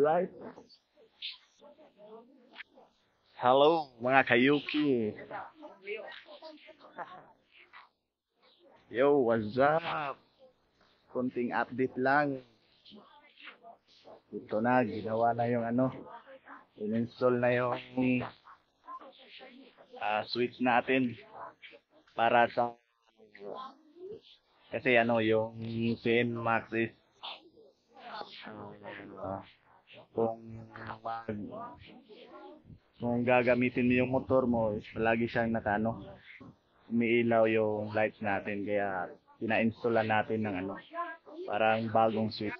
Alright. Hello mga kayuki. Yo, what's up? Konting update lang. Ito na, ginawa na yung in-install na yung switch natin para sa kasi yung CN Max is uh, kung mag kung gagamitin mo yung motor mo is palagi siyang umiilaw yung lights natin kaya pina-installan natin ng parang bagong switch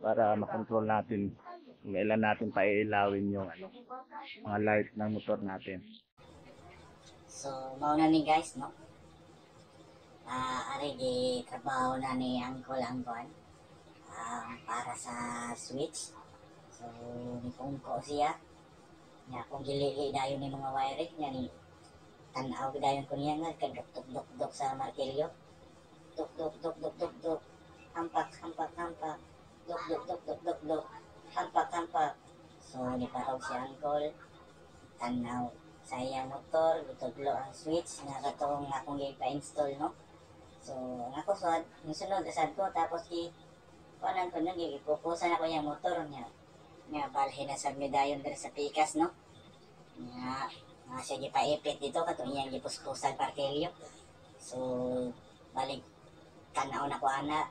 para makontrol natin kung kailan natin paiilawin yung mga light ng motor natin. So, mauna ni guys, no? Ari di trabaho na ni Uncle Angkon para sa switch. So, nipungko siya. Nga kung gilili dayon ni mga wiring nga ni tanaw dayon ko niya nga kaduk-duk-duk sa martilyo. Duk-duk-duk-duk-duk-duk. Hampak-hampak-hampak. Duk-duk-duk-duk-duk-duk. Hampak-hampak. So, niparog si Uncle. Tanaw sa iyang motor, gutudlo ang switch nga katong akong gipa-install, no? So, ako sad, yung sunod asad ko tapos kuanan ko nang gipupusan ako yung motor nga balhin na sa medayon diri sa pikas, no? Nga siya gipaipit dito katong iyang gipuspusan parkelyo. So, balik tanaw na ko ana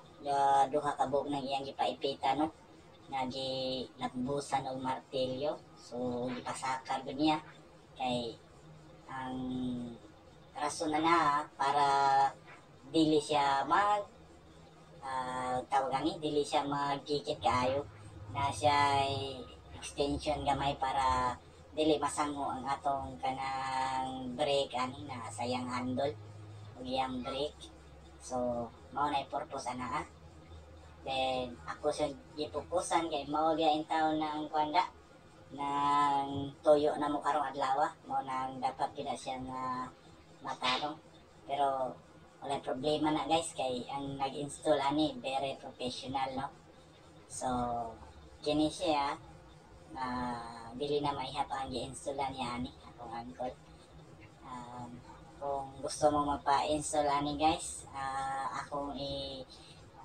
duha ka buok nang iyang gipaipitan, no? Nga nagbusan og martilyo. So, gipasakar ko niya kay ang rason na para dili siya tawag dili siya magkikit kaayo na siya extension gamay para dili masango ang atong kanang brake na sayang handle ug iyang brake. So mao na purpose ana. Then ako siya gipupusan kay mao gyud taon ng kwanda nang tuyo na mo karong adlaw mo nang dapat kita siya nga matarong pero wala problema na guys kay ang nag-install ani very professional, no? So kini siya dili na maihap ang gi-install niya ani akong uncle. Kung gusto mo magpa-install ani guys, akong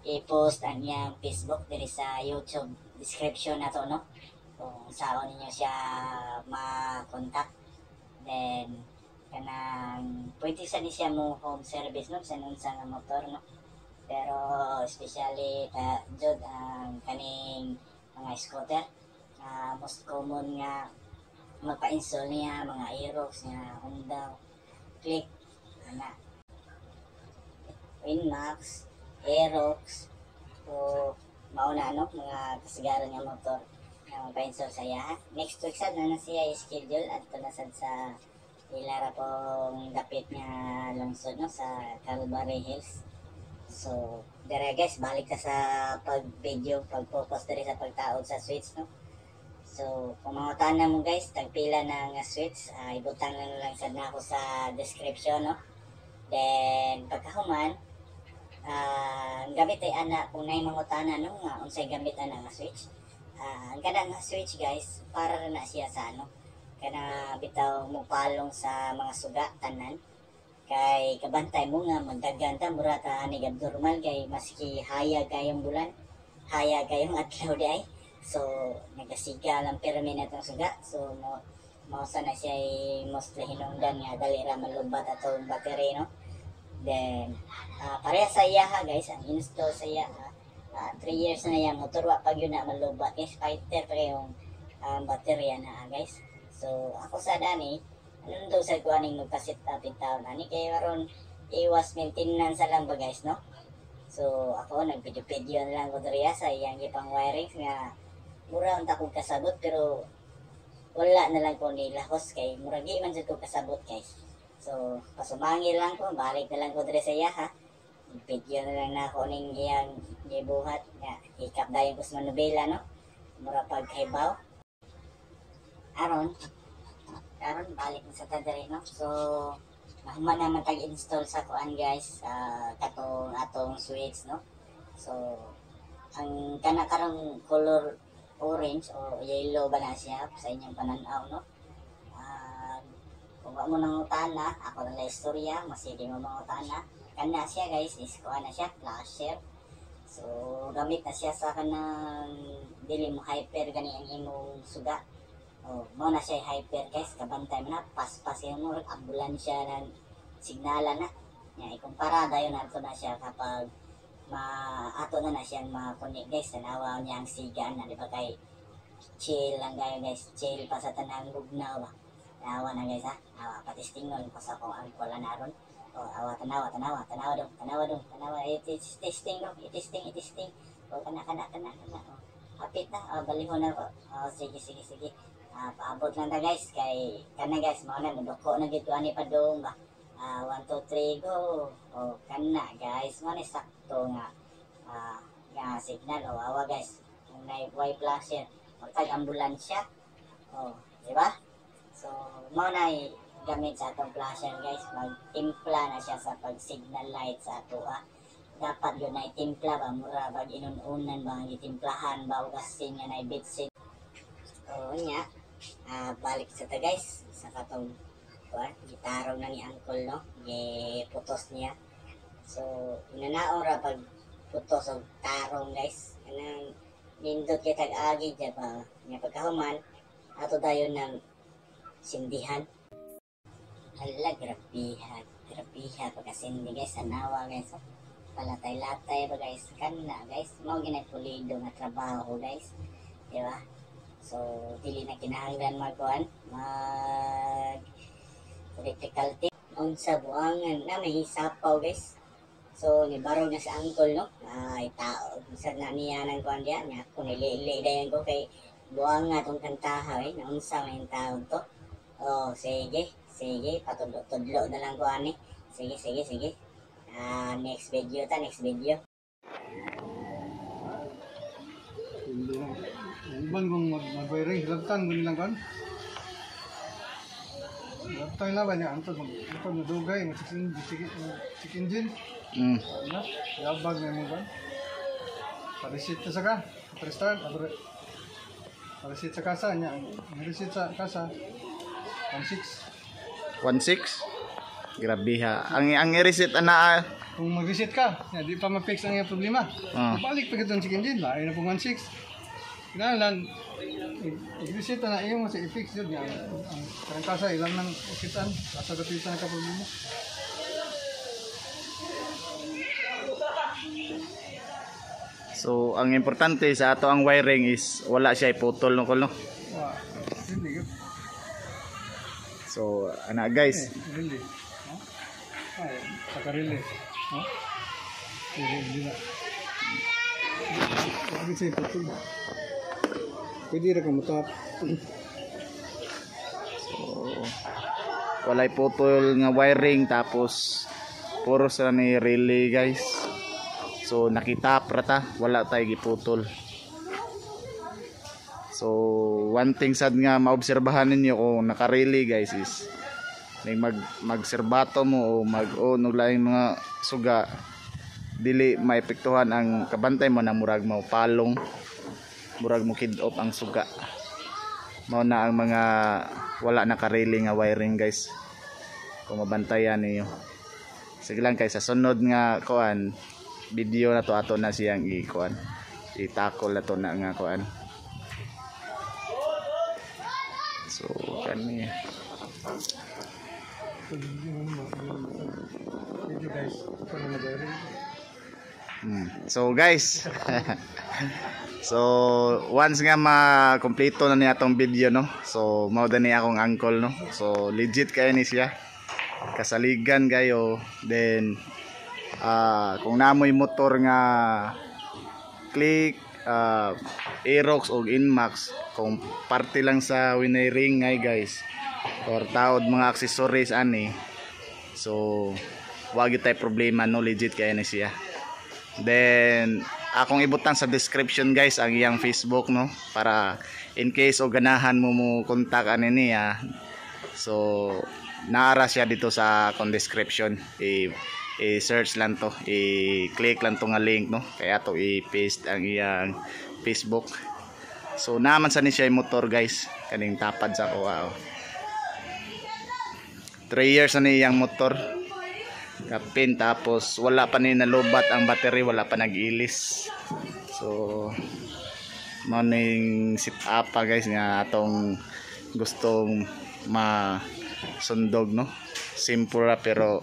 i-post ang iyang Facebook diri sa YouTube description na to, no? Kung saan ninyo siya ma-contact. Then kanang pwede sa ni siya mo home service, no, sa nunsa nga motor, no? Pero especially jud ang kaning mga scooter most common nga magpa-install niya mga Aerox nga Honda Click Winmax Aerox. So mauna mga kasagaran nga motor magpa-install sa iya. Next week sad na siya i-schedule at na sad sa ilara pong dapit nga lungsod, no, sa Calvary Hills. So dere guys, balik ka sa pag-video, pag-focus dere sa pagtaod sa switch, no. So kung mangutan na mo guys tagpila na nga switch, ibutang lang sad na ako sa description, no. Then pagkahuman gamit ay ana kung nay mangutana, no, nga unsay gamit ana nga switch. Ang kanang switch guys para na siya sa kana bitaw mo palong sa mga suga tanan kay kabantay mo nga magdaganta mura ta ani abnormal kay maski hayag kayong bulan hayag kayong adlaw di ay so nagasiga lang pirmi na tong suga. So mo sana siya mostly hinungdan nga dali ra malubat atong battery, no. Then pareha sa iya guys ang install sa iya 3 years na yan motor wa pag yun na malubat guys fighter pa yung baterya na guys. So ako sa dani daw sa kuaning magpasit tapit taon ani kay karon iwas maintenance lang ba guys, no. So ako nagvideo na lang ko diriya sa iyang gipang wiring nga mura unta kong kasabot pero wala na lang ko nilahos kay muragi man jud ko kasabot guys. So pasumangi lang ko balik na lang ko diri sa iya video na lang na ako ning iyang gibuhat nga hikap dayon ko sa manubela, no, mura pagkaibaw aron balik na sa tadere, no. So mahuman naman tag-install sa kuan guys katong atong switch, no. So ang kana karong color orange o yellow ba na siya sa inyong pananaw, no? Kung wa mo nangutana, ako na istorya, masige mo mangutana. Kana siya guys, is kuha na siya, flasher. So, gamit na siya sa kanang dili mo hyper gani ang imong suga. Oh, mo na siya hyper guys, kabantay mo na, paspas yung mo, ambulansya ng signala na. Yan, ikumpara dayon nato na siya kapag ato na siyang makunik guys, tanawa niya ang siga na, di ba kay chill lang kayo guys, chill pa sa tanang bugnaw ba. Tanawa na guys ha, patistingon pa sa kung ang wala na ron. O, tanawa dong, itisting dong, itisting. O, kana. O, hapit na, balihon na ko. O, sige. Paabot lang ta guys, kay, kana guys, mga na, nudoko na dito, ani pa dong ba. 1, 2, 3, go. O, kana guys, mga sakto nga, nga signal, o, awa guys, kung na-wipe flasher, magtag-ambulansya. O, diba? So, mo na gamit sa atong flasher guys, magtimpla na siya sa pag-signal light sa ato dapat yun na itimpla ba, mura bag inununan ba, itimplahan ba o kasing nga na ibitsin. O nya, balik sa ta guys, sa katong gitarong na ni Uncle, no, giputos niya. So, inanaong ra pag putos og tarong guys, kanang nindot kay tag-agi dya ba, nga pagkahuman, ato dayon ng sindihan. Hala, grabiha pagkasindi guys, anawa guys, palatay-latay ba guys, kana guys, mau ginay pulido nga trabaho guys, diba? So, dili na kinahanglan mag electrical tape, unsa buangan na may hisapaw guys. So, nibarog na sa Uncle, no, ay tao, sa na niya ng kuhan diya, niya ako nili-ili dayan ko kay buang nga tong kantaha na unsa may tao to. Oh, sige, patudlo na lang ko ani. Sige. Next video. Hindi lang. Iban kung mag-wiring, labtan mo nilang kan. Labtan na ba niya? Antod madugay, check engine. Ano? Yabag na mo kan. Parisit na sa ka. Restart. Parisit sa kasa niya. Parisit sa kasa. 1.6. 1.6. Grabe ha. Ang i-reset ana. Kung mag-reset ka, di pa ma-fix ang iyong problema. Balik pa kitong chicken din, lain na pong 1.6. Kailangan, i-reset na iyo mo sa i-fix yun. Ang kasa, ilang nang ukitan, kasa gatisan na ka-problema. So, ang importante sa ato ang wiring is wala siya iputol no kulo. Hindi good. So, ana guys. Hindi. Ay, takarili. Hindi na. Hindi siya iputol. Pwede rin kamutap. So, wala iputol nga wiring tapos puro sa ni relay guys. So, nakita prata, wala tayo giputol. So, one thing sad nga maobserbahan ninyo kung naka-relay guys is magserbato mo o mag-on o laing mga suga, dili maepektuhan ang kabantay mo na murag mo palong, murag mo kid-off ang suga. Mao na ang mga wala naka-relay nga wiring guys. Kung mabantayan niyo. Sige lang kay sa sunod nga kuan video na to ato na siyang i-kuan. I-tackle na to na nga kuan. So, kani. So guys. So once nga ma-kompleto na niya atong video no. So mao ni akong uncle no. So legit kay ni siya. Kasaligan kayo. Then kung namoy motor nga click Aerox o Inmax, kung parte lang sa wiring ngay guys or taod mga accessories ani, so wag tay problema no, legit kaya ni siya. Then akong ibutang sa description guys ang iyang Facebook no, para in case o ganahan mo kontak ani niya, so naara siya dito sa description. I-search lang to, i-click lang to nga link no, kaya to i-paste ang iyang Facebook. So naman sa ni siya yung motor guys, kaning tapad sa ko. Wow. 3 years na niyang motor. Kapin, tapos wala pa ni nalubat ang battery, wala pa nag-ilis. So morning sit up pa guys nga atong gustong masundog, no? Simple ra pero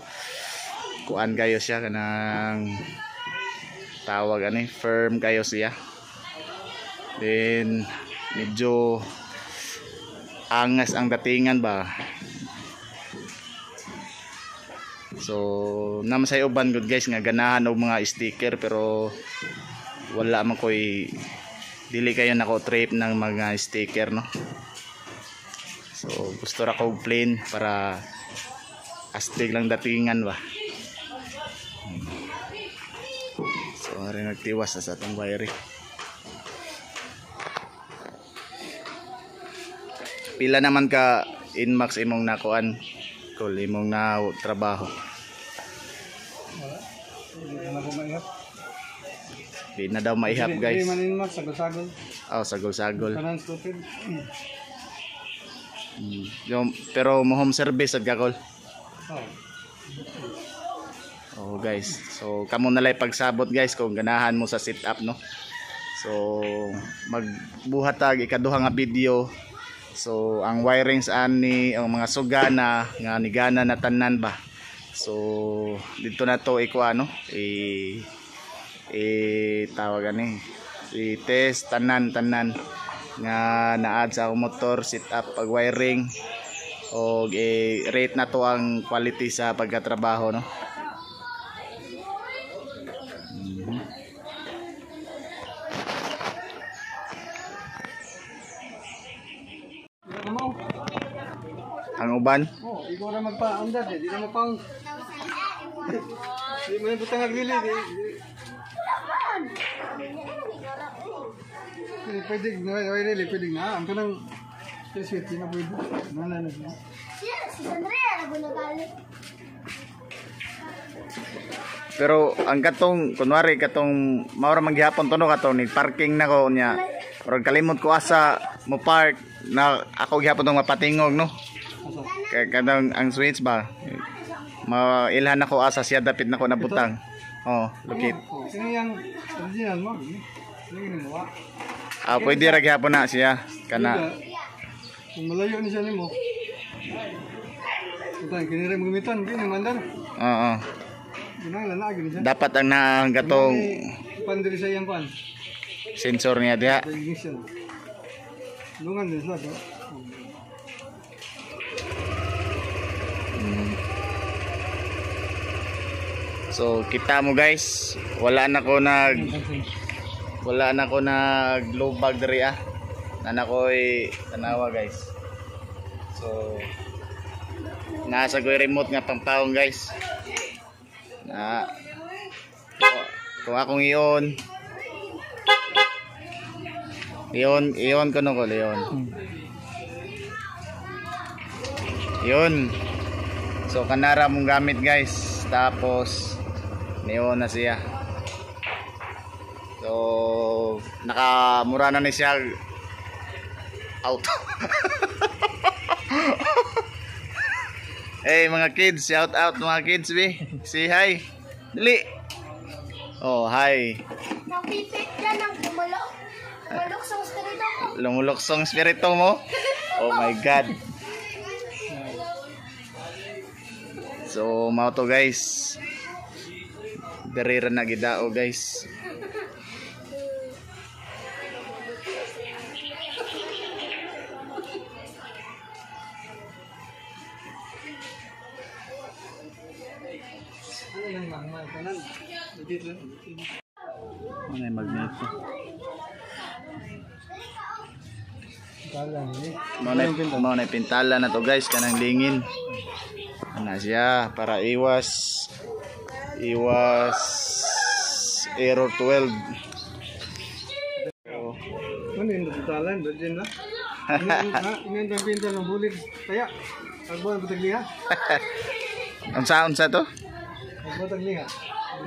kuan kayo siya kanang tawag ani, firm kayo siya. Then medyo angas ang datingan ba. So naman sa uban good guys nga ganahan og mga sticker pero wala man koy dili kayo nako trip ng mga sticker, no? So gusto ra ko plain para astig lang datingan ba. So rin nagtiwas sa atong wire. Pila naman ka inmax imong nakuan kul imong na trabaho? Wala. Hindi na ako maihap. Di na daw maihap guys. Hindi man inmax, sagol-sagol. Oh, sagol-sagol. Kanan stupid. Pero mo home service at kakol. Oh. Oh guys. So kamo nalay pagsabot guys kung ganahan mo sa sit up, no. So magbuhat tag ikaduha nga video. So ang wirings ani ang mga sugana nga nigana na tanan ba. So dito na to ano tawag ani i-test tanan nga naad sa akong motor, sit up, pag wiring o rate na to ang quality sa pagkatrabaho, no. Ang uban Oh, ikaw na magpa-andad eh. Di na mapang... Di mo yung butang naglili. Di pwede, pwede nga. Ang kanang... Sweet, di na pwede. Nana. Si Andrea, nagunagali. pero ang katong kunwari katong maura manggihapon to, no, katong ni parking na ko nya or kalimot ko asa mo park na ako gihapon tong mapatingog, no. Kaya kadang ang switch ba mailhan ako asa siya dapit na ko nabutang. Oh, lukit. Sino yung original mo? Sino yung ginawa? Pwede ra gihapon na siya kana. Kung malayo ni siya nimo. Ito, kinira mo gamitan. Kini mandan. Oo. Ginang lana gini siya. Dapat ang nagatong Pandiri sa iyang kwan. sensor niya diha. Ignition. Lungan din sila to. So kita mo guys, wala na ko naglubag diri na nakoy tanawa guys. So nasa ko remote nga pampaong guys. Na kung akong iyon ko no ko yun. So kanara mong gamit guys, tapos neon na siya. So nakamura na ni siya auto. Hey mga kids, shout out mga kids be. Say hi. Dali. Oh, hi. Napipit ka ng lumuluksong spirito ko. Lumuluksong spirito mo. Oh my god. So mao to guys. Derira na gidao guys. Ano yung mahal kanan? Dito. Ano yung magneto? Kala ni. Mao na pintala na to guys kanang lingin. Ana siya para iwas error 12. Ano yung butalan? Virgin na? Ano yung pinta ng bulit? Kaya, agbuhan ko tagliha? Unsa to? Agbuhan tagliha?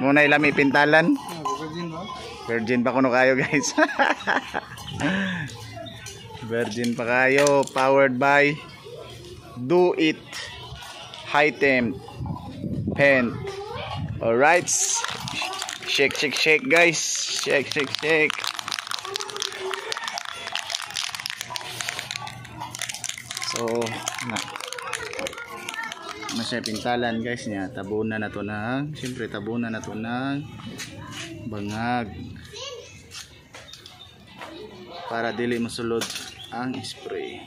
Muna ilami pintalan. Virgin ba? Virgin pa kuno kayo guys. Virgin pa kayo. Powered by Do It High Temp Pen. Alright. Shake, shake, shake guys. Shake, shake, shake. So, na siya pintalan guys niya. Tabunan na to ng, siyempre tabunan na to ng bangag. Para dili masulod ang spray.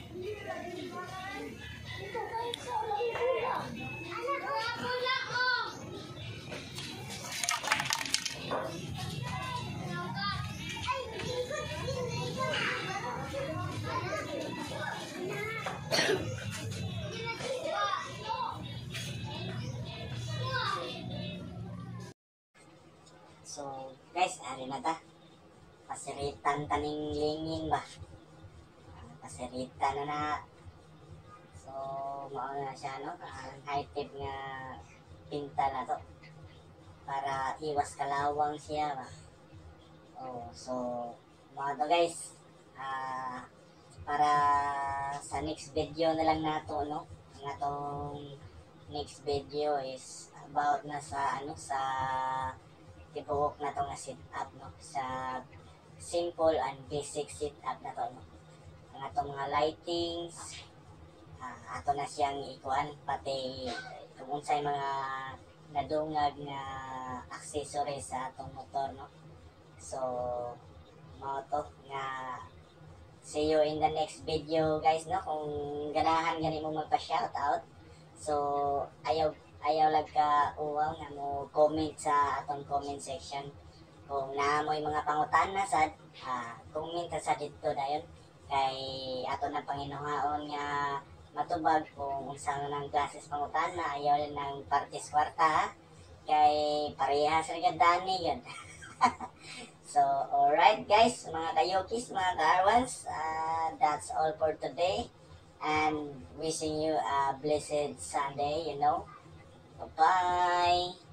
So, guys, ari na ta. Pasiritan taning lingin ba? Pasiritan na. So, mauna na siya, no? Ang high tip nga pinta na to. Para iwas kalawang siya ba? Oh, so, mga to guys. Para sa next video na lang nato, no? Ang atong next video is about na sa, sa tibuok na to nga sit up, no? Sa simple and basic sit up na to, no? Ang atong mga lightings, ato na siyang ikuan, pati kung unsay mga nadungag na accessories sa atong motor, no? So, mao to nga see you in the next video guys, no? Kung ganahan gani mo magpa-shoutout, so ayaw lang ka uwaw na mo comment sa atong comment section. Kung naamoy mga pangutana sad, comment sa dito dayon kay ato ng Panginoon nga matubag kung unsa nang klases pangutana, ayaw ng partis kwarta kay parehas ra gid dani yun. So alright guys, mga kayokis, mga kaarwans, that's all for today and wishing you a blessed Sunday, you know. Bye-bye!